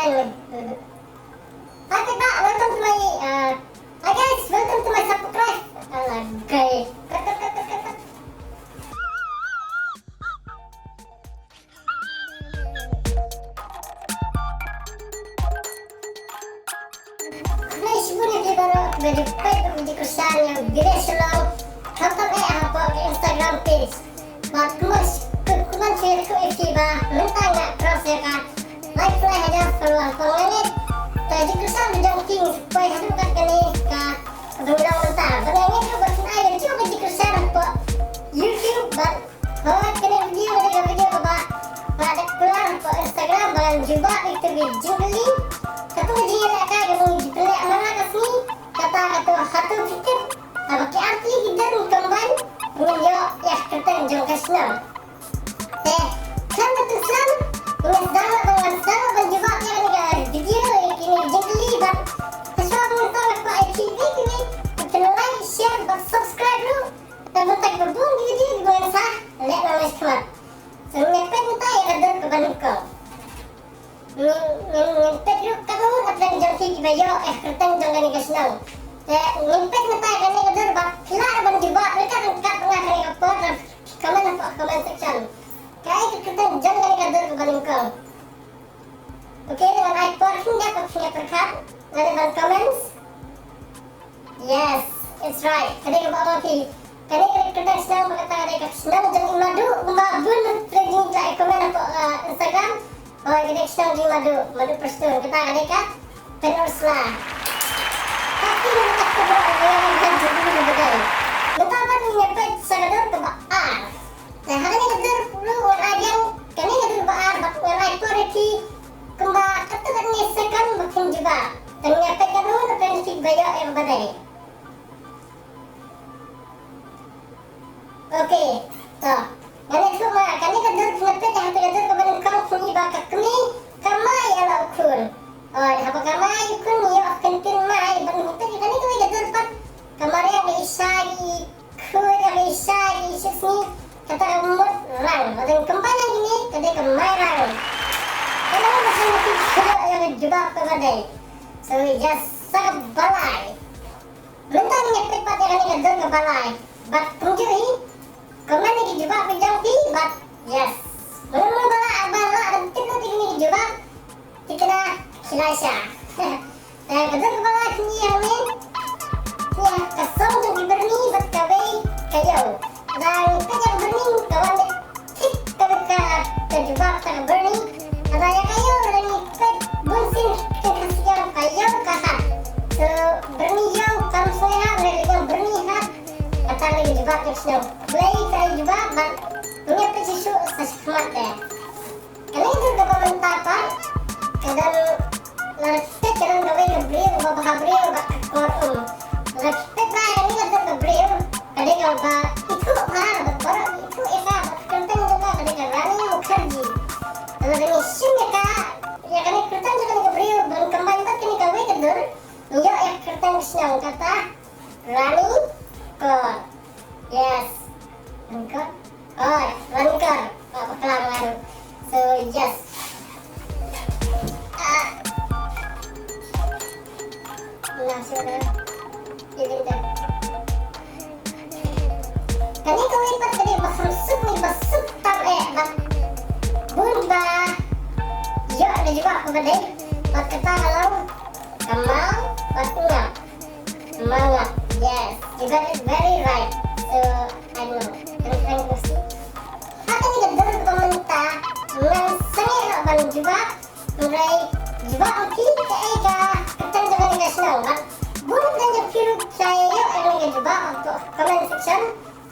one. Okay Pak, welcome to my hi guys, welcome to my subscribe. Okay. Nah, sebenarnya di baru dari page di kesan yang gede selalu contoh apa ke Instagram page. But mas kuman share ke FB mentang nak cross ya kan. Like fly aja follow menit. Tadi kesan dijang king supaya hadu kat kini ka berulang mentah. Benarnya tu buat saya juga di kesan apa YouTube but bawa kini video apa pada pulang ke Instagram dan juga itu video link. Kata dia nak kagak pelak mana kasi kata satu fikir apa arti kita kembali menyo ya kita jong kasna kan betul Islam dengan sama juga yang video ini jengli bab sesuatu untuk apa ITV ini channel like share dan subscribe dulu dan bentak berbun video dengan sah lihat nama sekarang senyapkan kita yang ada kembali kau ngempet yuk kamu atlang jang tigi bayo kertang jang gani kasnang ngempet nata gani kadur bak klar ban jiba mereka kan kat tengah kani kapor comment section kai kertang jang gani kadur baling kau oke dengan icon hingga perkat ada ban comments yes it's right kani ka bawati kani kertang senang berkata kani ka senang jang imadu mabun trending like comment apa Instagram. Oh, ini sedang di madu perstun. Kita ada kat penurslah. Tapi yang tak keberapa yang jadi berbeda. Betapa ni nyepet sekedar kebaar. Nah, hari ini kedur perlu orang yang kini kedur kebaar, orang itu reti kembang ketuk ni sekan makin juga. Dan nyepet kan orang prinsip gaya yang berbeda. Oke, so. Kani cuma kani kedur nyepet yang kedur kebadan kau punya bakal kini kamai ala ukur. Oh, apa kamai ukur ni akan mai bentuk kani tu kedur pat kamaria meisai kur meisai sini kata umur rang. Dan kembali ini kade kamai rang. Kalau macam itu yang juga kebadan. So just sangat balai. Mentang nyepet pat yang kani kedur kebalai. But tunjuk kemana lagi juga pejam ti, but yes. Belum bala dan kita tinggi juga. Kita nak silasa. Kedua kepala ni yang ni, ni kasar tu diberni berkawe kayau. Dan kita yang berni kawan tik terdekat terjebak tak berni. Ada yang kayau dan kita bunsin kasih yang kayau kahat. So berni jauh kamu saya yang berni hat. Kata lagi juga kesel. Play kali juga, but punya precisu sesuatu ya. Kalau itu dapat mentapa, kadang kita kadang gawe ngebril, bapak gabril, bapak korum. Kita ini kadang ngebril, kadang gawe itu betul itu eka, kertas juga kadang rani mukerji. Kalau ini sini ya kadang kertas juga ngebril, dan kembali tak kini gawe kedur, ya kertas senang kata rani kor, yes. Rangkar? Oh, rangkar. Apa kelangan? So, yes. Nah, sudah. Jadi dah. Kani kau lipat tadi basuk tak bak. Bunda. Ya, ada juga aku tadi. Bak kata kalau kamal, batunya. Semangat. Yes, you got it very right. So, I know. Terang kursi. Hati ni kedur pemerintah mensengih ban juga mulai juga okey ke ega ketang dengan nasional kan. Bukan dan kiru saya yang juga untuk comment section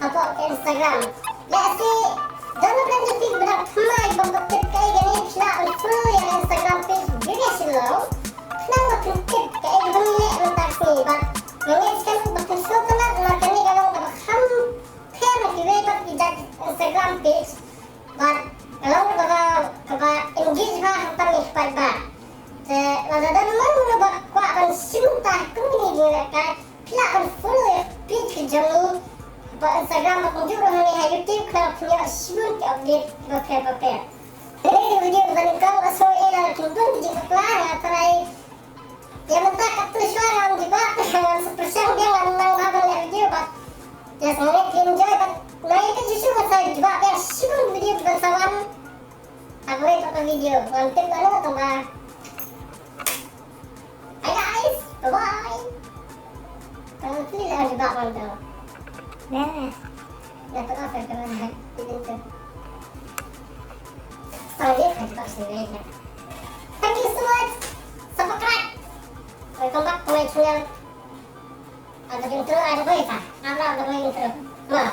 atau ke Instagram. Ya si dalam belanja feed benar mai membuat kayak gini tidak full yang Instagram page dia slow. Kenapa klik kayak gini letak sini ban. Mengiskan betul setelah makan ni kalau ham motivated tidak Instagram page, but kalau kita engage hantar ni pada, ada mana buat kuat cinta kini dia kan, kita follow page jamu, Instagram aku juga ni YouTube kalau punya sebelum update berapa. Ini video dan kau asal era tuntun di kelas mantul. Nah, dapat apa kemarin di pintu? Soalnya kan pas beda. Thank you so much. Subscribe. Welcome back to my channel. Ada intro, ada apa ya? Ada intro. Wah.